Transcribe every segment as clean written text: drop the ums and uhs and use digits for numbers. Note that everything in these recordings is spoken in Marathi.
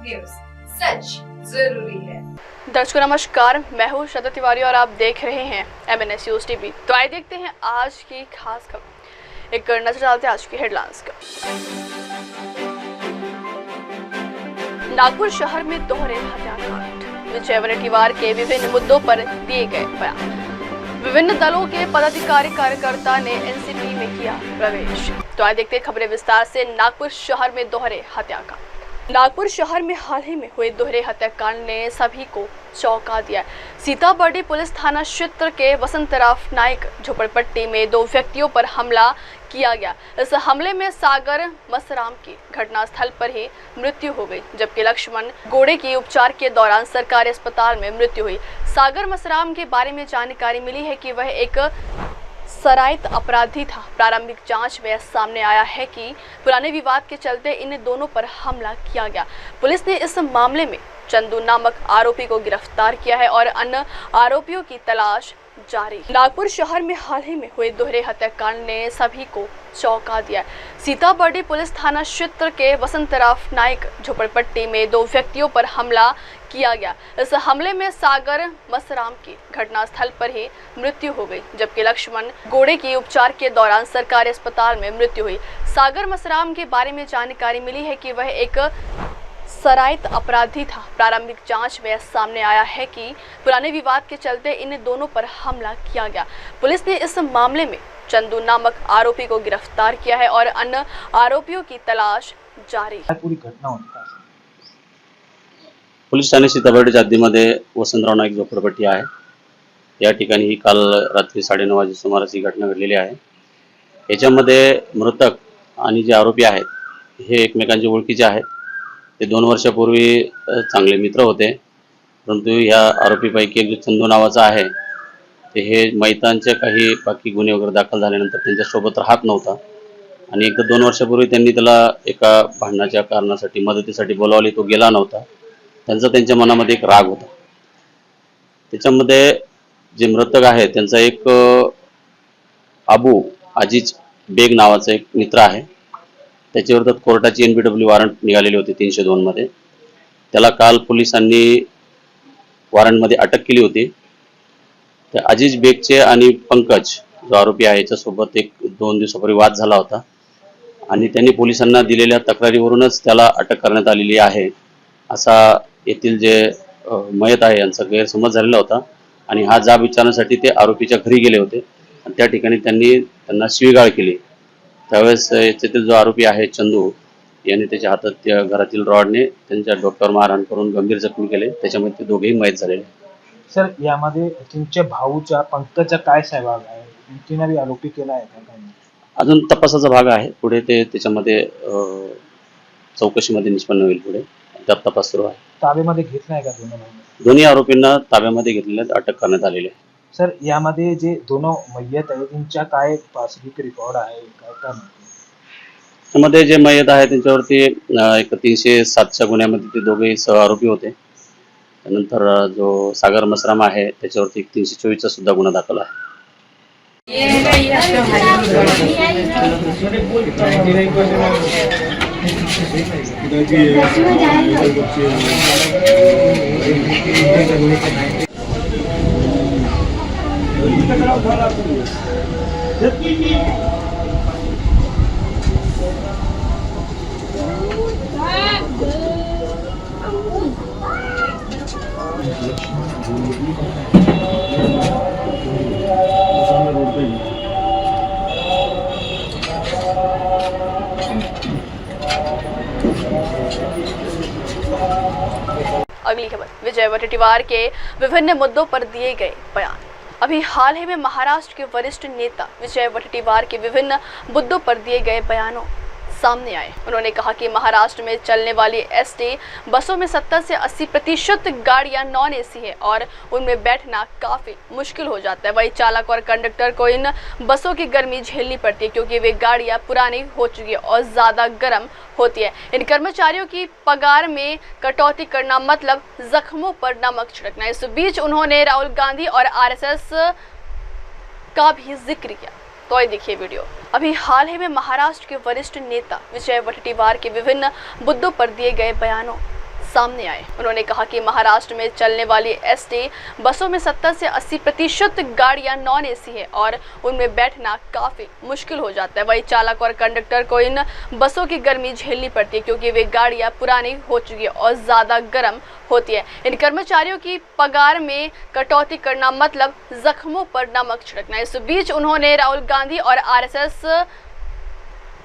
न्यूज, सच जरूरी है। दर्शकों नमस्कार, मैं हूँ श्रद्धा तिवारी और आप देख रहे हैं MNS न्यूज टीवी। तो आइए देखते हैं आज की खास खबर। एक नजर डालते हैं आज की हेडलाइंस का। नागपुर शहर में दोहरे हत्याकांड, विजय वडेट्टीवार के विभिन्न मुद्दों पर दिए गए बयान। विभिन्न दलों के पदाधिकारी कार्यकर्ता ने एनसीपी में किया प्रवेश। तो आइए देखते हैं खबरें विस्तार से। नागपुर शहर में दोहरे हत्याकांड। नागपुर शहर में हाल ही में हुए दोहरे हत्याकांड ने सभी को चौंका दिया। सीताबर्डी पुलिस थाना क्षेत्र के वसंतराव नायक झोपड़पट्टी में दो व्यक्तियों पर हमला किया गया। इस हमले में सागर मसराम की घटनास्थल पर ही मृत्यु हो गई, जबकि लक्ष्मण गोड़े की उपचार के दौरान सरकारी अस्पताल में मृत्यु हुई। सागर मसराम के बारे में जानकारी मिली है कि वह एक सराइत अपराधी था। प्रारंभिक जांच में सामने आया है कि पुराने विवाद के चलते इन दोनों पर हमला किया गया। पुलिस ने इस मामले में चंदू नामक आरोपी को गिरफ्तार किया है और अन्य आरोपियों की तलाश जारी। नागपुर शहर में हाल ही में हुए दोहरे हत्याकांड ने सभी को चौंका दिया। सीताबर्डी पुलिस थाना क्षेत्र के वसंतराव नायक झोपड़पट्टी में दो व्यक्तियों पर हमला किया गया। इस हमले में सागर मसराम की घटनास्थल पर ही मृत्यु हो गई, जबकि लक्ष्मण गोड़े की उपचार के दौरान सरकारी अस्पताल में मृत्यु हुई। सागर मसराम के बारे में जानकारी मिली है कि वह एक सराइत अपराधी था। प्रारंभिक जांच में सामने आया है कि पुराने विवाद के चलते इन दोनों पर हमला किया गया। पुलिस ने इस मामले में चंदू नामक आरोपी को गिरफ्तार किया है और अन्य आरोपियों की तलाश जारी है। पूरी घटना होती है। पोलीस ठाणे सीताबर्डी हद्दीमध्ये वसंतराव नाईक झोपडपट्टी आहे। या ठिकाणी ही काल रात्री 9:30 वाजे सुमारास ही घटना घडलेली आहे। याच्यामध्ये मृतक आणि जे आरोपी आहेत हे एकमेकांचे ओळखीचे आहेत। ते 2 वर्षापूर्वी चांगले मित्र होते, परंतु ह्या आरोपीपैकी एक जो चंदू नावाचा आहे ते हे मैतांचे काही बाकी गुन्हे वगैरे दाखल झाल्यानंतर त्यांच्यासोबत राहत नव्हता आणि एकदा 2 वर्षापूर्वी त्यांनी त्याला एका भांडणाच्या कारणासाठी मदतीसाठी बोलावले, तो गेला नव्हता। त्यांच्या मनामध्ये एक राग होता। त्याच्यामध्ये जे मृतक आहे त्यांचा एक अबू अजीज बेग नावाचा एक मित्र आहे। त्याच्याविरोधात कोर्टाची NBW वॉरंट निघालेली होती 302 मध्ये। त्याला काल पोलिसांनी वॉरंटमध्ये अटक केली होती। त्या अजीज बेगचे आणि पंकज जो आरोपी आहे याच्यासोबत एक 2 दिवसापूर्वी वाद झाला होता आणि त्यांनी पोलिसांना दिलेल्या तक्रारीवरूनच त्याला अटक करण्यात आलेली आहे असा येथील जे मयत आहे यांचा गैरसमज झालेला होता आणि हा जाब विचारण्यासाठी ते आरोपीच्या घरी गेले होते आणि त्या ठिकाणी त्यांना शिवीगाळ केली। त्यावेळेस याच्यातील जो आरोपी आहे चंदू याने त्याच्या हातात घरातील रॉडने त्यांच्या डोक्यावर मारहाण करून गंभीर जखमी केले। त्याच्यामध्ये ते दोघेही मयत झालेले। सर, यामध्ये तुमच्या भाऊच्या पंकजचा काय सहभाग आहे? तिने भी आरोपी केला आहे का? अजून तपासाचा भाग आहे, पुढे ते त्याच्यामध्ये चौकशीमध्ये निष्पन्न होईल। पुढे त्यात तपास सुरू आहे। ताब्यामध्ये घेतलाय का दोन्ही आरोपींना ताब्यामध्ये घेतलेले अटक करण्यात आलेली आहे। सर, यामध्ये जे दोन मयत आहे त्यांच्या काय पासबुक रेकॉर्ड आहे काय? त्यामध्ये जे मयत आहे त्यांच्यावरती एक 307च्या गुन्ह्यामध्ये ते दोघेही सह आरोपी होते। त्यानंतर जो सागर मसराम आहे त्याच्यावरती 324चा सुद्धा गुन्हा दाखल आहे। अगली खबर, विजय वडेट्टीवार के विभिन्न मुद्दों पर दिए गए बयान। अभी हाल ही में महाराष्ट्र के वरिष्ठ नेता विजय वडेट्टीवार के विभिन्न मुद्दों पर दिए गए बयानों सामने आए। उन्होंने कहा कि महाराष्ट्र में चलने वाली एसटी बसों में 70 से 80% गाड़ियां नॉन एसी है और उनमें बैठना काफी मुश्किल हो जाता है। वही चालक और कंडक्टर को इन बसों की गर्मी झेलनी पड़ती है क्योंकि वे गाड़ियां पुरानी हो चुकी है और ज्यादा गर्म होती है। इन कर्मचारियों की पगार में कटौती करना मतलब जख्मों पर नमक छिड़कना। इस बीच उन्होंने राहुल गांधी और RSS का भी जिक्र किया। तो ये देखिए वीडियो। अभी हाल ही में महाराष्ट्र के वरिष्ठ नेता विजय वडेट्टीवार के विभिन्न मुद्दों पर दिए गए बयानों सामने आए। उन्होंने कहा कि महाराष्ट्र में चलने वाली एसटी बसों में 70 से 80% गाड़ियां नॉन एसी है और उनमें बैठना काफी मुश्किल हो जाता है। वही चालक और कंडक्टर को इन बसों की गर्मी झेलनी पड़ती है क्योंकि वे गाड़ियां पुरानी हो चुकी है और ज्यादा गर्म होती है। इन कर्मचारियों की पगार में कटौती करना मतलब जख्मों पर नमक छिड़कना। इस बीच उन्होंने राहुल गांधी और आरएसएस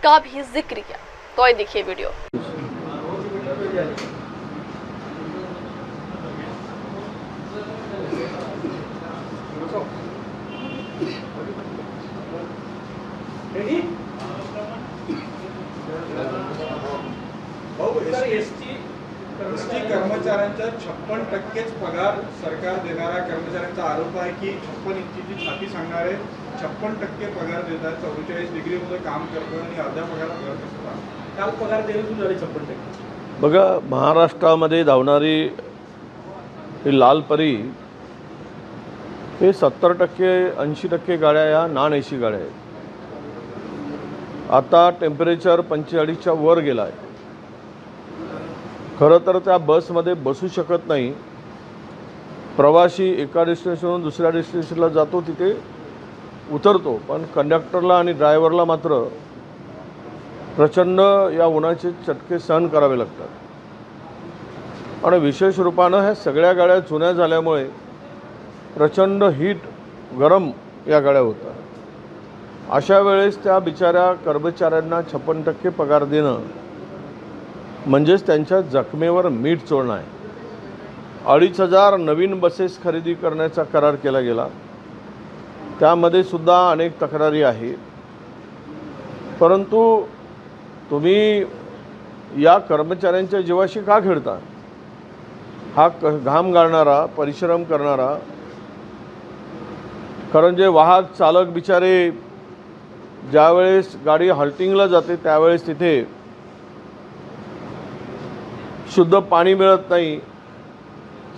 का भी जिक्र किया। तो ये देखिए वीडियो। एसटी कर्मचाऱ्यांचा 56% पगार सरकार देणारा कर्मचाऱ्यांचा आरोप आहे की 56 इंचीची छाती सांगणार आहे 56% पगार देतात 44 डिग्रीमध्ये काम करतो आणि अर्ध्या पगारात घर असतात काल पगार देणे सुरू झाले 56%। बघा महाराष्ट्रामध्ये धावणारी ही लाल परी हे 70% 80% गाड्या या नॉन एसी गाड्या आहेत। आता टेम्परेचर 45च्या वर गेला आहे। खरं तर त्या बसमध्ये बसू शकत नाही। प्रवासी एका डेस्टिनेशनवरून दुसऱ्या डेस्टिनेशनला जातो तिथे उतरतो, पण कंडक्टरला आणि ड्रायव्हरला मात्र प्रचंड या उन्हाचे चटके सहन करावे लागतात। आणि विशेष रूपानं ह्या सगळ्या गाड्या जुन्या झाल्यामुळे प्रचंड हीट गरम या गाड्या होतात। अशा वेळेस त्या बिचाऱ्या कर्मचाऱ्यांना 56% पगार देणं म्हणजेच त्यांच्या जखमेवर मीठ चोळणं आहे। 2500 नवीन बसेस खरेदी करण्याचा करार केला गेला, त्यामध्ये सुद्धा अनेक तक्रारी आहेत। परंतु तुम्ही या कर्मचाऱ्यांच्या जीवाशी का खेळता? हा घाम गाळणारा परिश्रम करणारा कारण जे वाहक चालक बिचारे ज्यावेळेस गाडी हॉल्टिंगला जाते त्यावेळेस तिथे शुद्ध पाणी मिळत नाही,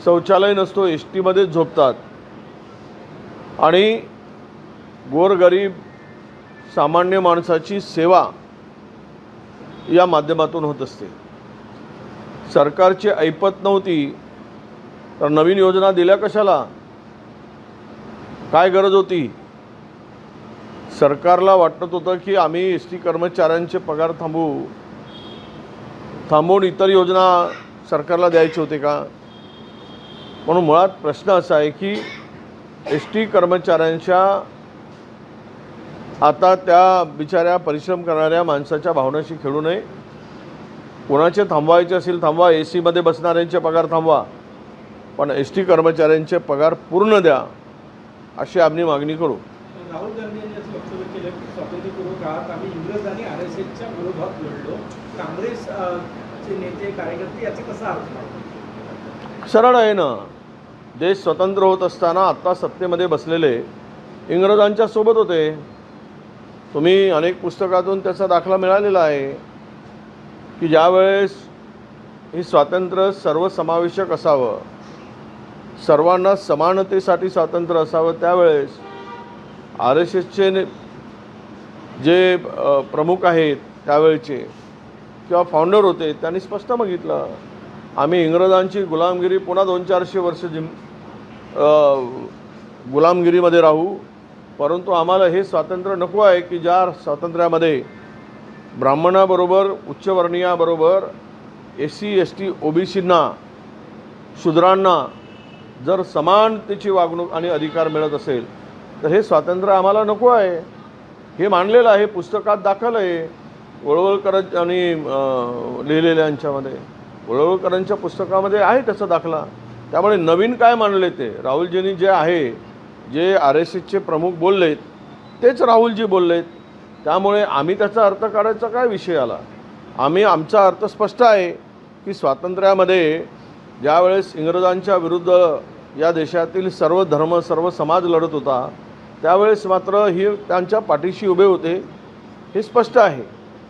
शौचालय नसतो, एसटीमध्ये झोपतात आणि गोरगरीब सामान्य माणसाची सेवा या माध्यमातून होत असते। सरकारची ऐपत नव्हती तर नवीन योजना दिल्या कशाला? काय गरज होती? सरकारला वाटत होतं की आम्ही एसटी कर्मचाऱ्यांचे पगार थांबवून इतर योजना सरकारला द्यायचे होते का? म्हणून मुळात प्रश्न असा आहे की एसटी कर्मचाऱ्यांच्या आता त्या बिचाऱ्या परिश्रम करणाऱ्या माणसाच्या भावनाशी खेळू नये। कोणाचे थांबवायचे असेल थांबवा, एसीमध्ये बसणाऱ्यांचे पगार थांबवा, पण एसटी कर्मचाऱ्यांचे पगार पूर्ण द्या अशी आम्ही मागणी करू। राहुल गांधी यांनी असं वक्तव्य केलं की स्वातंत्र्यपूर्व काळात आम्ही इंग्रज आणि आरएसएसच्या विरोधात लढलो, काँग्रेसचे नेते कार्यकर्ते याचा कसा अर्थ? सरळ आहे ना, देश स्वतंत्र होत असताना आत्ता सत्तेमध्ये बसलेले इंग्रजांच्या सोबत होते। तुम्ही अनेक पुस्तकातून त्याचा दाखला मिळालेला आहे की ज्यावेळेस हे स्वातंत्र्य सर्वसमावेशक असावं, सर्वांना समानतेसाठी स्वातंत्र्य असावं, त्यावेळेस आरएसएसचे जे प्रमुख आहेत त्यावेळचे किंवा फाउंडर होते त्यांनी स्पष्ट बघितलं आम्ही इंग्रजांची गुलामगिरी पुन्हा 200-400 वर्ष गुलामगिरीमध्ये राहू, परंतु आम्हाला हे स्वातंत्र्य नको आहे की ज्या स्वातंत्र्यामध्ये ब्राह्मणाबरोबर उच्चवर्णीयाबरोबर एससी एसटी ओबीसींना शूद्रांना जर समानतेची वागणूक आणि अधिकार मिळत असेल तर हे स्वातंत्र्य आम्हाला नको आहे। हे मानलेलं आहे, पुस्तकात दाखल आहे वळवळकर आणि लिहिलेल्यांच्यामध्ये, वळवळकरांच्या पुस्तकामध्ये आहे त्याचा दाखला। त्यामुळे नवीन काय मानले ते राहुलजींनी जे आहे, जे आरएसएसचे प्रमुख बोललेत तेच राहुलजी बोललेत। त्यामुळे आम्ही त्याचा अर्थ काढायचा काय विषय आला? आमचा अर्थ स्पष्ट आहे की स्वातंत्र्यामध्ये ज्यावेळेस इंग्रजांच्या विरुद्ध या देशातील सर्व धर्म सर्व समाज लढत होता त्यावेळेस मात्र ही त्यांच्या पाठीशी उभे होते, हे स्पष्ट आहे।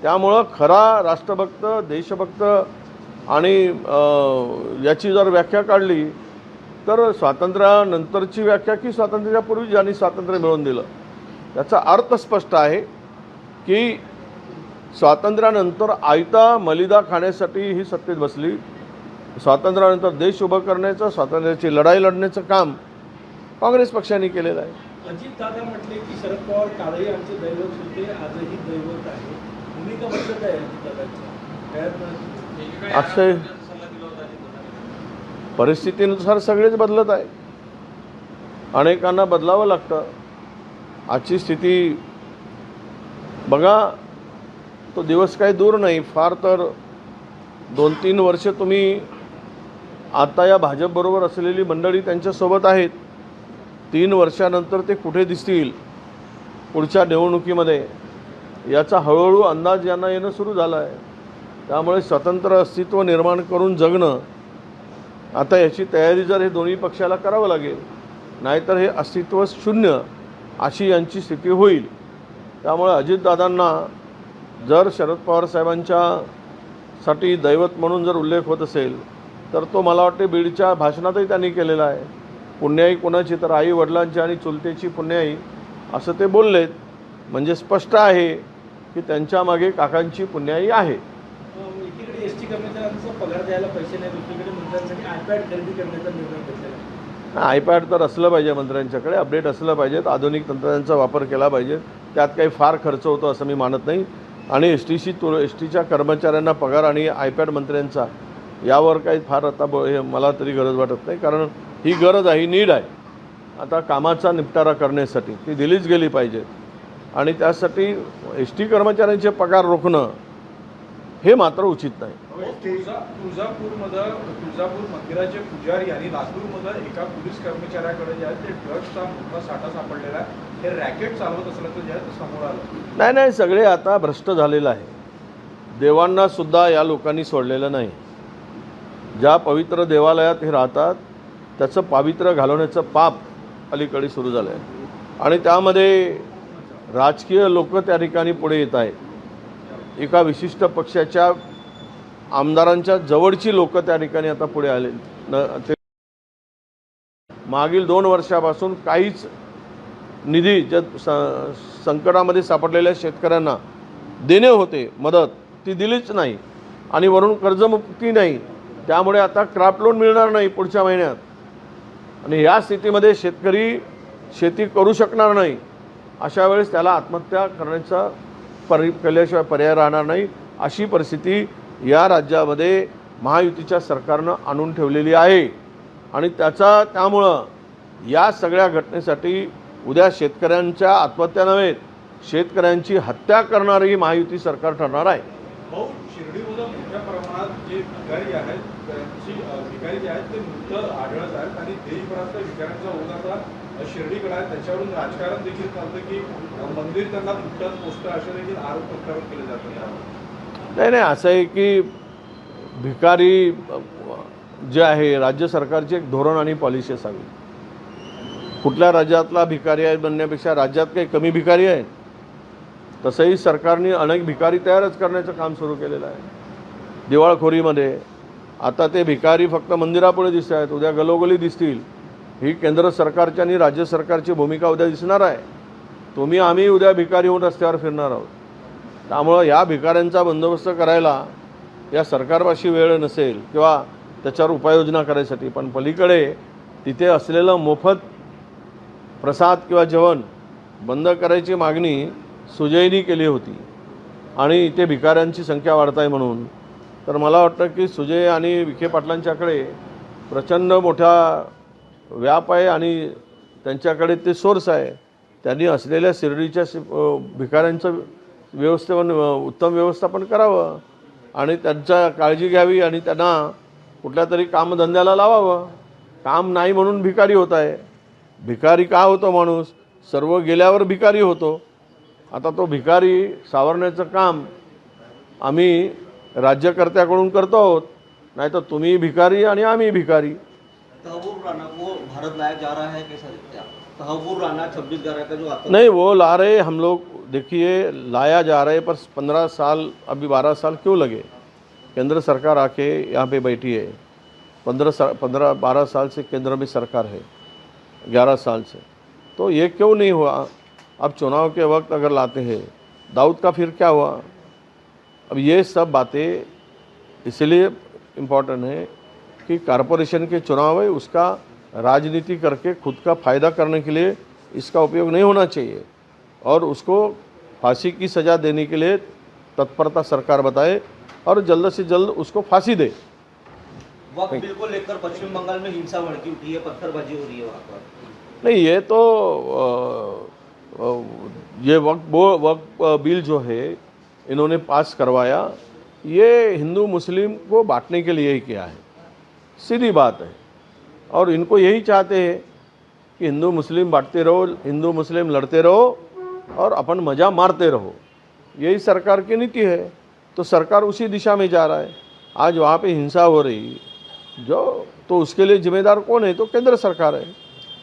त्यामुळं खरा राष्ट्रभक्त देशभक्त आणि याची जर व्याख्या काढली तर स्वातंत्र्यानंतरची व्याख्या की स्वातंत्र्यापूर्वी ज्यांनी स्वातंत्र्य मिळवून दिलं याचा अर्थ स्पष्ट आहे की स्वातंत्र्यानंतर आयता मलिदा खाण्यासाठी ही सत्तेत बसली स्वातंत्र्यानंतर देश उभं करण्याचं, स्वातंत्र्याची लढाई लढण्याचं काम काँग्रेस पक्षाने केलेलं आहे. अजित दादा म्हटले की शरद पवार कालही आमचे दैवत होते, आजही दैवत आहे. भूमिका बदलत आहे अजितदादांची. अक्षय, परिस्थितीनुसार सगळेच बदलत आहे. अनेकांना बदलावं लागतं. आजची स्थिती बघा, तो दिवस काही दूर नाही. फार तर 2-3 वर्ष तुम्ही आता या भाजपबरोबर असलेली मंडळी त्यांच्यासोबत आहेत. 3 वर्षानंतर ते कुठे दिसतील पुढच्या निवडणुकीमध्ये याचा हळूहळू अंदाज यांना येणं सुरू झालं आहे. त्यामुळे स्वतंत्र अस्तित्व निर्माण करून जगणं, आता याची तयारी जर हे दोन्ही पक्षाला करावं लागेल, नाहीतर हे अस्तित्व शून्य अशी यांची स्थिती होईल. त्यामुळे अजितदादांना जर शरद पवार साहेबांच्यासाठी दैवत म्हणून जर उल्लेख होत असेल तर तो मला वाटते बीडच्या भाषणातही त्यांनी केलेला आहे. पुण्याई कोणाची तर आई वडिलांची आणि चुलतेची पुण्याई असं ते बोललेत. म्हणजे स्पष्ट आहे की त्यांच्या मागे काकांची पुण्याई आहे. एकीकडे एसटी कर्मचाऱ्यांचा पगार द्यायला पैसे नाही, दुसरीकडे मंत्र्यांसाठी आयपॅड खरेदी करण्याचा निर्णय घेतलेला आहे. आयपॅड तर असलं पाहिजे मंत्र्यांच्याकडे, अपडेट असलं पाहिजेत, आधुनिक तंत्रज्ञानाचा वापर केला पाहिजे. त्यात काही फार खर्च होतो असं मी मानत नाही. आणि एसटीच्या कर्मचाऱ्यांना पगार आणि आयपॅड मंत्र्यांचा यावर काही फार आता हे मला तरी गरज वाटत नाही. कारण ही गरज आहे, ही नीड आहे आता कामाचा निपटारा करण्यासाठी, ती दिलीच गेली पाहिजे. आणि त्यासाठी एसटी कर्मचाऱ्यांचे पगार रोखणं हे मात्र उचित नाही. तुळजापूर मंदिराचे पुजारी आणि लातूरमध्ये एका पोलीस कर्मचाऱ्याकडे जे आहे ते ड्रग्सचा मोठा साठा सापडलेला आहे. हे रॅकेट चालवत असल्याचं जे आहे ते समोर आलं. नाही, सगळे आता भ्रष्ट झालेलं आहे. देवांना सुद्धा या लोकांनी सोडलेलं नाही. ज्या पवित्र देवालयात हे राहतात त्याचं पावित्र्य घालवण्याचं पाप अलीकडे सुरू झालं आहे. आणि त्यामध्ये राजकीय लोक त्या ठिकाणी पुढे येत आहेत. एका विशिष्ट पक्षाच्या आमदारांच्या जवळची लोक त्या ठिकाणी आता पुढे आले. ते मागील 2 वर्षापासून काहीच निधी ज्या संकटामध्ये सापडलेल्या शेतकऱ्यांना देणे होते मदत, ती दिलीच नाही. आणि वरून कर्जमुक्ती नाही. त्यामुळे आता क्राफ्ट लोन मिळणार नाही पुढच्या महिन्यात. आणि या स्थितीमध्ये शेतकरी शेती करू शकणार नाही. अशा वेळेस त्याला आत्महत्या करण्याचा केल्याशिवाय पर्याय राहणार नाही. अशी परिस्थिती या राज्यामध्ये महायुतीच्या सरकारनं आणून ठेवलेली आहे. आणि त्यामुळं या सगळ्या घटनेसाठी उद्या शेतकऱ्यांच्या आत्महत्या नव्हे, शेतकऱ्यांची हत्या करणारही महायुती सरकार ठरणार आहे. भाऊ, शिर्डीमध्ये मोठ्या प्रमाणात जे भिकारी आहेत भिकारी जे आहेत ते मृत आढळत आहेत आणि देशभरातल्या भिकाऱ्यांचा ओघ आता शिर्डीकडे आहे. त्याच्यावरून राजकारण देखील चालतं की मंदिर त्यांना लुटत पोचतं असे देखील आरोप प्रत्यारोप केले जातात. नाही, असं आहे की भिकारी जे आहे राज्य सरकारची एक धोरण आणि पॉलिसी असावी. कुठल्या राज्यातला भिकारी आहे म्हणण्यापेक्षा राज्यात काही कमी भिकारी आहेत. तसंही सरकारने अनेक भिकारी तयारच करण्याचं काम सुरू केलेलं आहे. दिवाळखोरीमध्ये आता ते भिकारी फक्त मंदिरापुढे दिसत आहेत, उद्या गलोगली दिसतील. ही केंद्र सरकारची आणि राज्य सरकारची भूमिका उद्या दिसणार आहे. आम्ही उद्या भिकारी होऊन रस्त्यावर फिरणार आहोत. त्यामुळं या भिकाऱ्यांचा बंदोबस्त करायला या सरकारपाशी वेळ नसेल किंवा त्याच्यावर उपाययोजना करायसाठी. पण पलीकडे तिथे असलेलं मोफत प्रसाद किंवा जेवण बंद करायची मागणी सुजयनी केली होती. आणि इथे भिकाऱ्यांची संख्या वाढत आहे म्हणून. तर मला वाटतं की सुजय आणि विखे पाटलांच्याकडे प्रचंड मोठा व्याप आहे आणि त्यांच्याकडे ते सोर्स आहे. त्यांनी असलेल्या शिर्डीच्या भिकाऱ्यांचं उत्तम व्यवस्थापन करावं आणि त्यांच्या काळजी घ्यावी आणि त्यांना कुठल्या तरी कामधंद्याला लावावं. काम नाही म्हणून भिकारी होत आहे. भिकारी का होतो माणूस? सर्व गेल्यावर भिकारी होतो. आता तो भिकारी सावरण्याचं काम आम्ही राज्यकर्त्याकडून करतो आहोत. नाही तर तुम्ही भिकारी आणि आम्ही भिकारी. तहव्वुर राणा को भारत लाया जा रहा है, कैसा दिखता है? तहव्वुर राणा 26/11 का जो नहीं, वो ला रहे हम लोग. देखिए, लाया जा रहा है पर 15 साल अभी 12 साल क्यों लगे? केंद्र सरकार आके यहाँ पे बैठी है. 15-12 साल से केंद्र में सरकार है, 11 साल से. तो ये क्यों नहीं हुआ? अब चुनाव के वक्त अगर लाते हैं, दाऊद का फिर क्या हुआ? अब ये सब बातें इसलिए इम्पोर्टेंट है कि कॉरपोरेशन के चुनाव है उसका राजनीति करके खुद का फ़ायदा करने के लिए इसका उपयोग नहीं होना चाहिए और उसको फांसी की सज़ा देने के लिए तत्परता सरकार बताए और जल्द से जल्द उसको फांसी दे। वक्त बिल को लेकर पश्चिम बंगाल में हिंसा भड़की उठी है, पत्थरबाजी हो रही है वहाँ पर। नहीं, ये तो ये वक्त बिल जो है इन्होंने पास करवाया, ये हिंदू मुस्लिम को बांटने के लिए ही किया है, सीधी बात है। और इनको यही चाहते हैं कि हिंदू मुस्लिम बांटते रहो, हिंदू मुस्लिम लड़ते रहो और अपन मज़ा मारते रहो, यही सरकार की नीति है। तो सरकार उसी दिशा में जा रहा है। आज वहाँ पे हिंसा हो रही जो, तो उसके लिए जिम्मेदार कौन है? तो केंद्र सरकार है।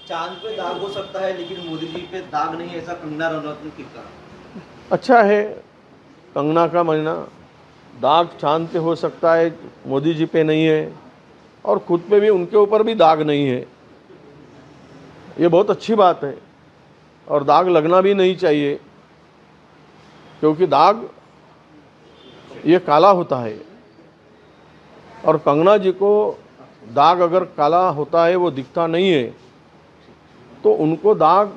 चांद पे दाग हो सकता है लेकिन मोदी जी पे दाग नहीं, ऐसा कंगना रनौत ने कहा। अच्छा है, कंगना का महीना, दाग चांद पे हो सकता है, मोदी जी पे नहीं है और खुद पे भी उनके ऊपर भी दाग नहीं है, ये बहुत अच्छी बात है। और दाग लगना भी नहीं चाहिए, क्योंकि दाग ये काला होता है और कंगना जी को दाग अगर काला होता है, वो दिखता नहीं है, तो उनको दाग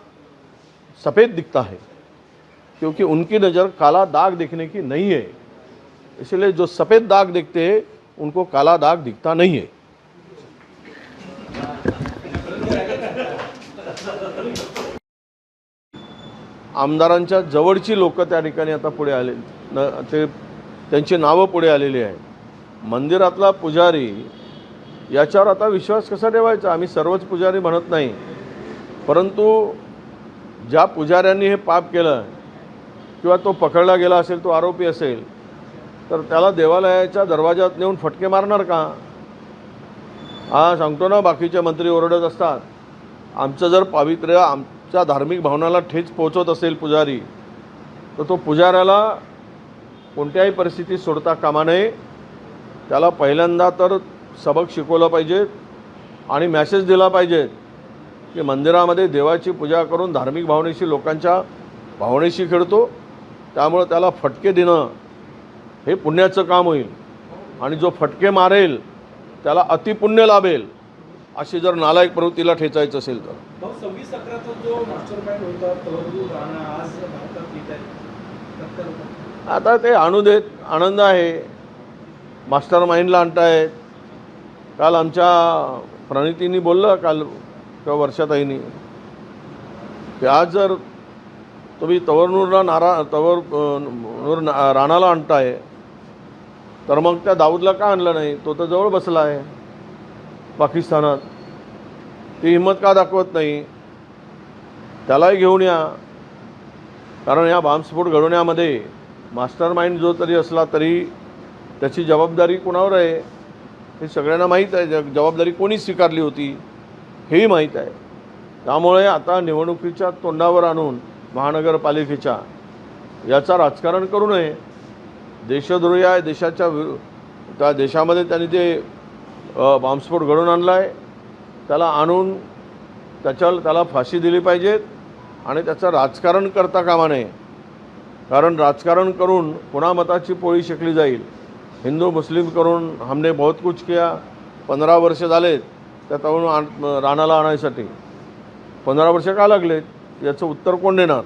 सफ़ेद दिखता है, क्योंकि उनकी नज़र काला दाग देखने की नहीं है। इसलिए जो सफ़ेद दाग देखते हैं उनको काला दाग दिखता नहीं है। आमदारांच्या जवळची लोक त्या ठिकाणी आता पुढे आले, ते त्यांची नावं पुढे आलेली आहे। मंदिरातला पुजारी याच्यावर आता विश्वास कसा ठेवायचा? आम्ही सर्वच पुजारी म्हणत नाही, परंतु ज्या पुजाऱ्यांनी हे पाप केलं किंवा तो पकडला गेला असेल, तो आरोपी असेल, तर त्याला देवालयाच्या दरवाजात नेऊन फटके मारणार का? हा सांगतो ना, बाकीचे मंत्री ओरडत असतात, आमचं जर पावित्र्य, आमच्या धार्मिक भावनाला ठेच पोहोचत असेल पुजारी, तर तो पुजाऱ्याला कोणत्याही परिस्थितीत सोडता कामा नये। त्याला पहिल्यांदा तर सबक शिकवलं पाहिजे आणि मेसेज दिला पाहिजे की मंदिरामध्ये देवाची पूजा करून धार्मिक भावनेशी, लोकांच्या भावनेशी खेळतो, त्यामुळे त्याला फटके देणं हे पुण्याचं काम होईल आणि जो फटके मारेल त्याला अतिपुण्य लाभेल, अशी जर नालायक प्रवृत्तीला ठेचायचं असेल तर। 26/11चा जो मास्टरमाइंड होता तवरदूर राणा आज भारतात येत आहे, आता ते आणू देत, आनंद आहे, मास्टर माइंडला आणतायत। काल आमच्या प्रणितींनी बोललं, काल किंवा वर्षाताईंनी, की आज जर तुम्ही तवरनूर राणाला आणताय, तर मग त्या दाऊदला का आणलं नाही? तो तर जवळ बसला आहे पाकिस्तानात, ती हिंमत का दाखवत नाही? त्यालाही घेऊन या, कारण या बॉम्बस्फोट घडवण्यामध्ये मास्टर माइंड जो तरी असला तरी त्याची जबाबदारी कोणावर आहे हे सगळ्यांना माहीत आहे। जबाबदारी कोणी स्वीकारली होती हेही माहीत आहे। त्यामुळे आता निवडणुकीच्या तोंडावर आणून महानगरपालिकेच्या याचा राजकारण करू नये। देशद्रोही आहे, त्या देशामध्ये त्यांनी जे बॉम्बस्फोट घडवून आणला आहे त्याला आणून त्याला फाशी दिली पाहिजे आणि त्याचं राजकारण करता कामा नये, कारण राजकारण करून पुन्हा मताची पोळी शेकली जाईल। हिंदू मुस्लिम करून हमने बहुत कुछ किया, 15 वर्ष झालेत त्या तरुण राणाला आणायसाठी, 15 वर्ष का लागलेत याचं उत्तर कोण देणार?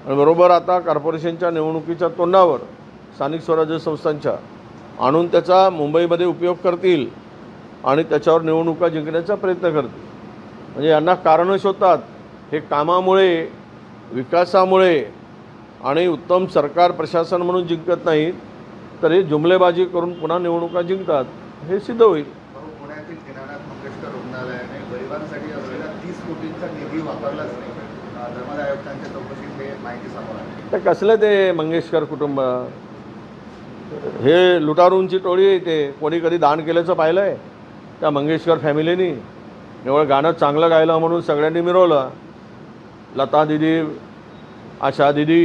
आणि बरोबर आता कॉर्पोरेशनच्या निवडणुकीच्या तोंडावर स्थानिक स्वराज्य संस्थांच्या आणून त्याचा मुंबईमध्ये उपयोग करतील आणि त्याच्यावर निवडणुका जिंकण्याचा प्रयत्न करतील। म्हणजे यांना कारणं शोधतात, हे कामामुळे, विकासामुळे आणि उत्तम सरकार प्रशासन म्हणून जिंकत नाहीत, तर हे जुमलेबाजी करून पुन्हा निवडणुका जिंकतात, हे सिद्ध होईल। पुण्यातील दीनानाथ मंगेशकर रुग्णालयाने गरिबांसाठी असलेला 30 कोटींचा निधी वापरलाच नाही, धर्मादाय आयुक्तांच्या चौकशीत हे माहिती समोर आली। तर कसले ते मंगेशकर कुटुंब, हे लुटारूंची टोळी आहे। ते कोणी कधी दान केल्याचं पाहिलं आहे? त्या मंगेशकर फॅमिलीनी निवळ गाणं चांगलं गायलं म्हणून सगळ्यांनी मिरवलं, लता दिदी, आशा दिदी,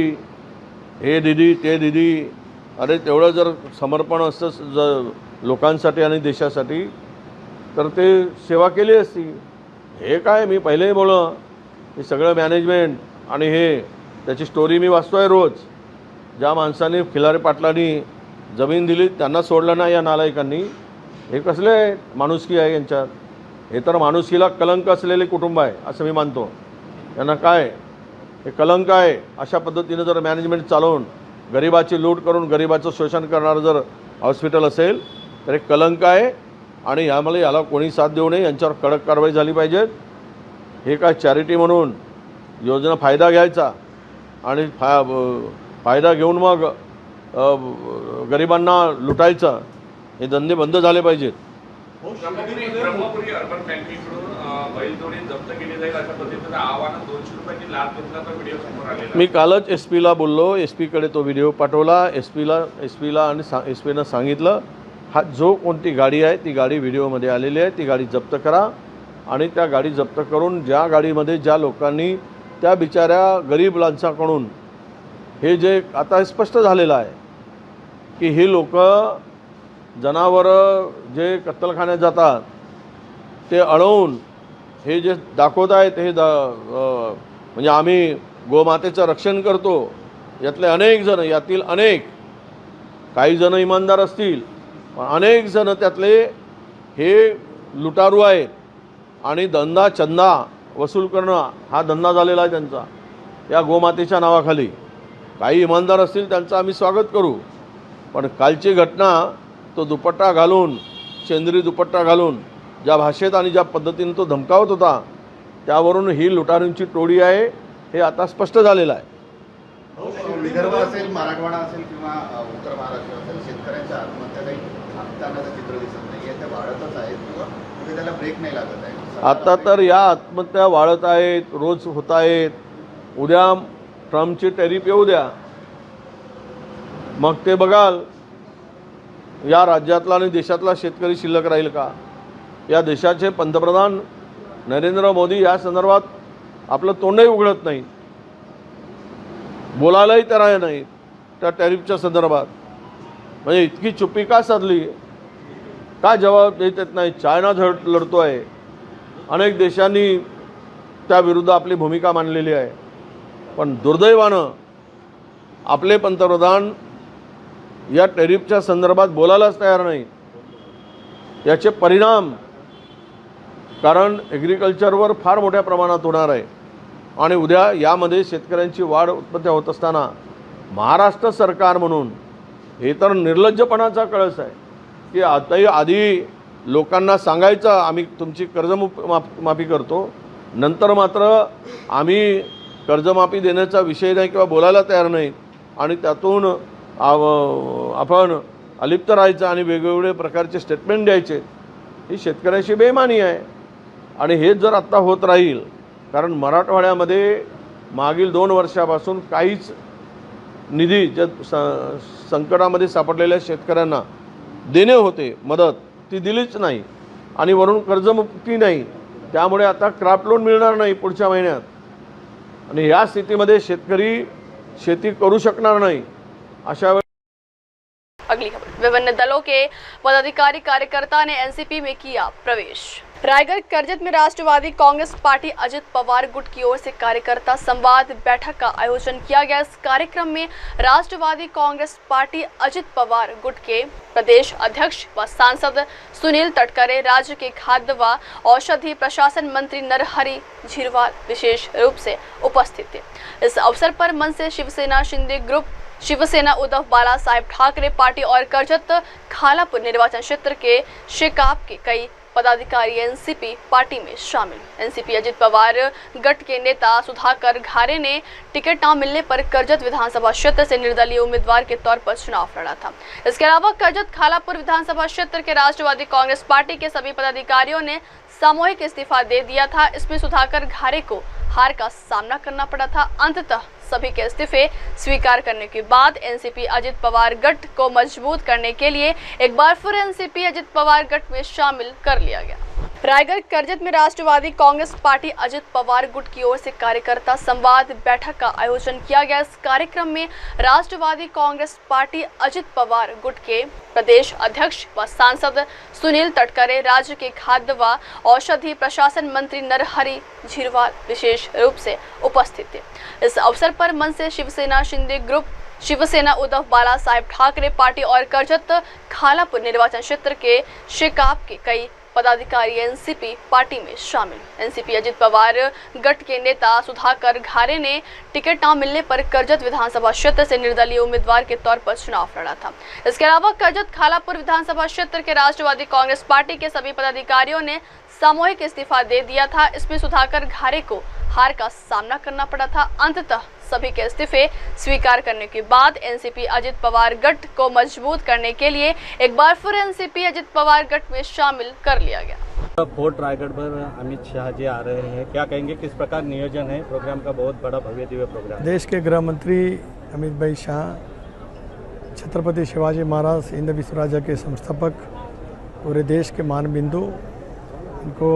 हे दिदी, ते दिदी। अरे तेवढं जर समर्पण असतं जर लोकांसाठी आणि देशासाठी तर ते सेवा केली असती। हे काय, मी पहिलेही बोललो, हे सगळं मॅनेजमेंट आणि हे त्याची स्टोरी मी वाचतोय रोज। ज्या माणसाने खिलारे पाटलांनी जमीन दिली त्यांना सोडलं नाही या नालायकांनी, हे कसले माणुसकी आहे यांच्यात? हे तर माणुसकीला कलंक असलेले कुटुंब आहे असं मी मानतो. यांना काय हे कलंक आहे. अशा पद्धतीने जर मॅनेजमेंट चालवून गरिबाची लूट करून गरिबाचं शोषण करणारं जर हॉस्पिटल असेल तर हे कलंक आहे आणि याला कोणी साथ देऊ नये. यांच्यावर कडक कारवाई झाली पाहिजे. हे काय चॅरिटी म्हणून योजना फायदा घ्यायचा आणि फायदा घेऊन मग गरिबांना लुटायचं, हे धंदे बंद झाले पाहिजेत. ब्रह्मपुरी अर्बन बँकेकडून बैलजोडी जप्त केली जाईल अशा पद्धतीचं आव्हान 200 रुपयाची लाच घेतल्याचा व्हिडिओ समोर आलेला. मी कालच SP ला बोललो. SP कडे तो व्हिडिओ पाठवला. SP ला आणि SP नं सांगितलं हा जो कोणती गाडी आहे ती गाडी व्हिडिओमध्ये आलेली आहे, ती गाडी जप्त करा आणि त्या गाडी जप्त करून ज्या गाडीमध्ये ज्या लोकांनी त्या बिचाऱ्या गरीब माणसाकडून हे जे आता स्पष्ट झालेलं आहे की हे लोक जनावरं जे कत्तलखान्यात जातात ते अडवून हे जे दाखवत आहेत हे म्हणजे आम्ही गोमातेचं रक्षण करतो. यातले अनेक जण, यातील अनेक काही जण इमानदार असतील पण अनेक जण त्यातले हे लुटारू आहेत आणि धंदा चंदा वसूल करणं हा धंदा झालेला आहे त्यांचा या गोमातेच्या नावाखाली. काही इमानदार असतील त्यांचं आम्ही स्वागत करू, पण कालची घटना तो दुपट्टा घालून, सेंद्री दुपट्टा घालून ज्या भाषेत आणि ज्या पद्धतीने तो धमकावत होता त्यावरून ही लुटारूंची टोळी आहे हे आता स्पष्ट झालेलं आहे. विदर्भ असेल, मराठवाडा असेल किंवा उत्तर महाराष्ट्र असेल, शेतकऱ्यांच्या आत्महत्या काही थांबतानाचं चित्र दिसत नाही. त्या वाढतच आहेत किंवा कुठे त्याला ब्रेक नाही लागत आहे. आता तर या आत्महत्या वाढत आहेत, रोज होत आहेत. उद्या ट्रम्पची टॅरिफ येऊ द्या, मग ते बघाल या राज्यातला आणि देशातला शेतकरी शिल्लक राहील का? या देशाचे पंतप्रधान नरेंद्र मोदी या संदर्भात आपलं तोंडही उघडत नाही, बोलायलाही तयार नाही त्या टॅरिफच्या संदर्भात. म्हणजे इतकी चुप्पी का साधली? का जबाब देत येत नाही? चायना लढतो आहे, अनेक देशांनी त्याविरुद्ध आपली भूमिका मांडलेली आहे, पण दुर्दैवानं आपले पंतप्रधान या टॅरिफच्या संदर्भात बोलायलाच तयार नाही. याचे परिणाम कारण ॲग्रिकल्चरवर फार मोठ्या प्रमाणात होणार आहे आणि उद्या यामध्ये शेतकऱ्यांची वाढ उत्पत्ती होत असताना महाराष्ट्र सरकार म्हणून हे तर निर्लज्जपणाचा कळस आहे की आताही आधी लोकांना सांगायचं आम्ही तुमची कर्जमाफी करतो, नंतर मात्र आम्ही कर्जमाफी देण्याचा विषय नाही किंवा बोलायला तयार नाही आणि त्यातून आपण अलिप्त राहायचं आणि वेगवेगळे प्रकारचे स्टेटमेंट द्यायचे. ही शेतकऱ्याची बेईमानी आहे आणि हेच जर आत्ता होत राहील, कारण मराठवाड्यामध्ये मागील 2 वर्षापासून काहीच निधी ज्या संकटामध्ये सापडलेल्या शेतकऱ्यांना देणे होते मदत, ती दिलीच नाही आणि वरून कर्जमुक्ती नाही. त्यामुळे आता क्रॉप लोन मिळणार नाही पुढच्या महिन्यात आणि या स्थितीमध्ये शेतकरी शेती करू शकणार नाही. अशा अगली खबर, विभिन्न दलों के पदाधिकारी कार्यकर्ता ने एनसीपी में किया प्रवेश। रायगढ़ करजत में राष्ट्रवादी कांग्रेस पार्टी अजित पवार गुट की ओर से कार्यकर्ता संवाद बैठक का आयोजन किया गया। इस कार्यक्रम में राष्ट्रवादी कांग्रेस पार्टी अजित पवार गुट के प्रदेश अध्यक्ष व सांसद सुनील तटकरे, राज्य के खाद्य व औषधि प्रशासन मंत्री नरहरि झीरवाल विशेष रूप से उपस्थित थे। इस अवसर पर मंच से शिवसेना शिंदे ग्रुप, शिवसेना उद्धव बाला साहेब ठाकरे पार्टी और करजत खालापुर निर्वाचन क्षेत्र के शेकाप के कई पदाधिकारी एनसीपी पार्टी में शामिल। एनसीपी अजित पवार गट के नेता सुधाकर घारे ने टिकट न मिलने पर करजत विधानसभा क्षेत्र से निर्दलीय उम्मीदवार के तौर पर चुनाव लड़ा था। इसके अलावा करजत खालापुर विधानसभा क्षेत्र के राष्ट्रवादी कांग्रेस पार्टी के सभी पदाधिकारियों ने सामूहिक इस्तीफा दे दिया था। इसमें सुधाकर घारे को हार का सामना करना पड़ा था। अंततः सभी के इस्तीफे स्वीकार करने के बाद एनसीपी अजित पवार गठ को मजबूत करने के लिए एक बार फिर एनसीपी अजित पवार गठ में शामिल कर लिया गया। रायगढ़ करजत में राष्ट्रवादी कांग्रेस पार्टी अजित पवार गुट की ओर से कार्यकर्ता संवाद बैठक का आयोजन किया गया। इस कार्यक्रम में राष्ट्रवादी कांग्रेस पार्टी अजित पवार गुट के प्रदेश अध्यक्ष व सांसद सुनील तटकरे, राज्य के खाद्य व औषधि प्रशासन मंत्री नरहरि झीरवाल विशेष रूप से उपस्थित थे। इस अवसर पर मंच से शिवसेना शिंदे ग्रुप, शिवसेना उद्धव बालासाहेब ठाकरे पार्टी और कर्जत खालापुर निर्वाचन क्षेत्र के शेकाप के कई पदाधिकारी एनसीपी पार्टी में शामिल। एनसीपी अजित पवार गठ के नेता सुधाकर घारे ने टिकट न मिलने पर कर्जत विधानसभा क्षेत्र से निर्दलीय उम्मीदवार के तौर पर चुनाव लड़ा था। इसके अलावा कर्जत खालापुर विधानसभा क्षेत्र के राष्ट्रवादी कांग्रेस पार्टी के सभी पदाधिकारियों ने सामूहिक इस्तीफा दे दिया था। इसमें सुधाकर घारे को हार का सामना करना पड़ा था। अंततः सभी के इस्तीफे स्वीकार करने के बाद एनसीपी अजित पवार गठ को मजबूत करने के लिए एक बार फिर एनसीपी अजित पवार गठ में शामिल कर लिया गया। फोर्ट रायगढ़ पर अमित शाह जी आ रहे हैं, क्या कहेंगे, किस प्रकार नियोजन है प्रोग्राम का? बहुत बड़ा भव्य दिव्य प्रोग्राम। देश के गृह मंत्री अमित भाई शाह, छत्रपति शिवाजी महाराज हिंद विश्व राज्य के संस्थापक, पूरे देश के मानबिंदु, इनको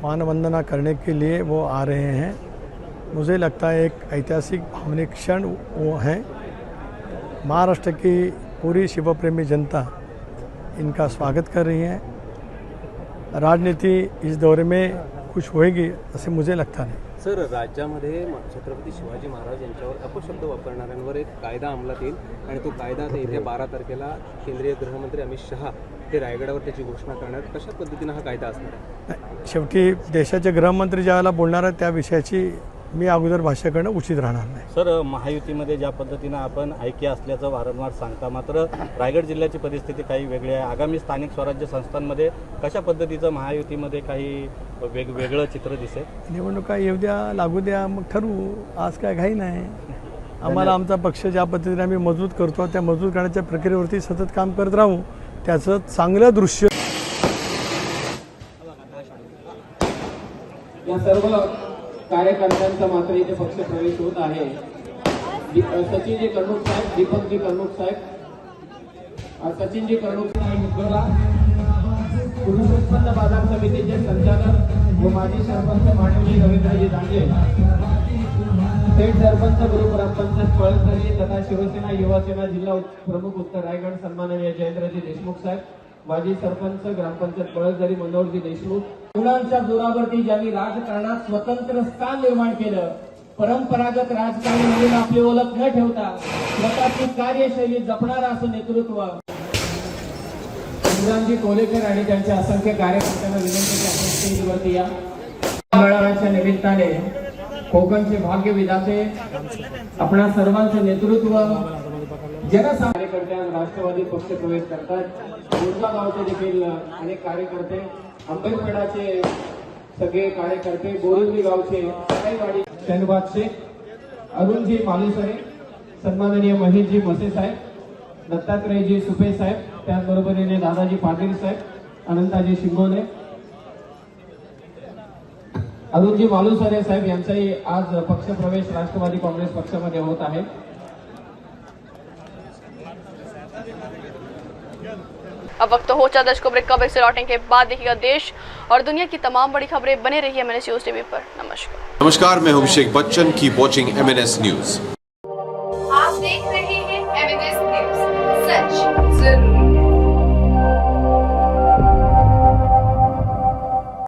मानवंदना करने के लिए वो आ रहे हैं। मुझे लगता है एक ऐतिहासिक भावनिक क्षण वो हैं। महाराष्ट्र की पूरी शिवप्रेमी जनता इनका स्वागत कर रही है। राजनीति इस दौरे में खुश होएगी असे मुझे लगता नाही। सर, राज्यामध्ये छत्रपती शिवाजी महाराज यांच्यावर अपशब्द वापरणाऱ्यांवर एक कायदा अंमलात येईल आणि तो कायदा येत्या 12 तारखेला केंद्रीय गृहमंत्री अमित शहा ते रायगडावर त्याची घोषणा करणार। कशा पद्धतीने हा कायदा असणार आहे? शेवटी देशाचे गृहमंत्री ज्यावेळेला बोलणार आहेत त्या विषयाची मी अगोदर भाष्य करणं उचित राहणार नाही। सर, महायुतीमध्ये ज्या पद्धतीनं आपण ऐक्य असल्याचं वारंवार सांगता, मात्र रायगड जिल्ह्याची परिस्थिती काही वेगळी आहे। आगामी स्थानिक स्वराज्य संस्थांमध्ये कशा पद्धतीचं महायुतीमध्ये काही वेगवेगळं चित्र दिसेल? निवडणुका येऊ द्या, लागू द्या, मग ठरवू। आज काय घाई नाही। आम्हाला आमचा पक्ष ज्या पद्धतीने आम्ही मजबूत करतो त्या मजबूत करण्याच्या प्रक्रियेवरती सतत काम करत राहू। त्याचं चांगलं दृश्य या सर्व कार्यकर्त्यांचा मात्र इथे पक्ष प्रवेश होत आहे। सचिनजी कर्णुक साहेब, दीपकजी कर्णुक साहेब, सचिनजी कर्णुक उत्पन्न बाजार समितीचे संचालक व माजी सरपंच माननीय रवींद्रजी दांडे, थेट सरपंच ग्रुप ग्रामपंचायत पळसरी तथा शिवसेना युवासेना जिल्हा प्रमुख उत्तर रायगड सन्माननीय जयेंद्रजी देशमुख साहेब, माजी सरपंच ग्रामपंचायत पळसरी मनोहरजी देशमुख, मुलांच्या जोरावरती ज्यांनी राजकारणात स्वतंत्र स्थान निर्माण केलं, परंपरागत राजकारणी म्हणून आपली ओळख न ठेवता स्वतःची कार्यशैली जपणारा असं नेतृत्व इम्रानजी कोलेकर आणि त्यांच्या असंख्य कार्यकर्त्यांना विनंती की आपण स्टेजवरती या। मेळाव्याच्या निमित्ताने कोकणचे भाग्य विधाते आपणा सर्वांचं नेतृत्व जनसामान्य राष्ट्रवादी पक्ष प्रवेश करतात। मुंडा गावचे देखील अनेक कार्यकर्ते, अंबेडकराचे सगळे कार्यकर्ते, बोरिवली गावचे, साईवाडी, शहनवाज शेख, अरुणजी मालुसरे, सन्माननीय महेशजी मसे साहेब, दत्तात्रयजी सुपे साहेब, त्याचबरोबरीने दादाजी पाटील साहेब, अनंताजी शिंगोले, अरुणजी मालुसरे साहेब यांचाही आज पक्ष प्रवेश राष्ट्रवादी काँग्रेस पक्षामध्ये होत आहे। अब वक्त हो चला दर्शकों, ब्रेक कवरेज से लौटने के बाद देखिएगा देश और दुनिया की तमाम बड़ी खबरें। बने रहिए MNS न्यूज टीवी पर। नमस्कार, मैं हूं Abhishek Bachchan. Keep watching MNS news. आप देख रहे हैं MNS न्यूज, सच जरूरी।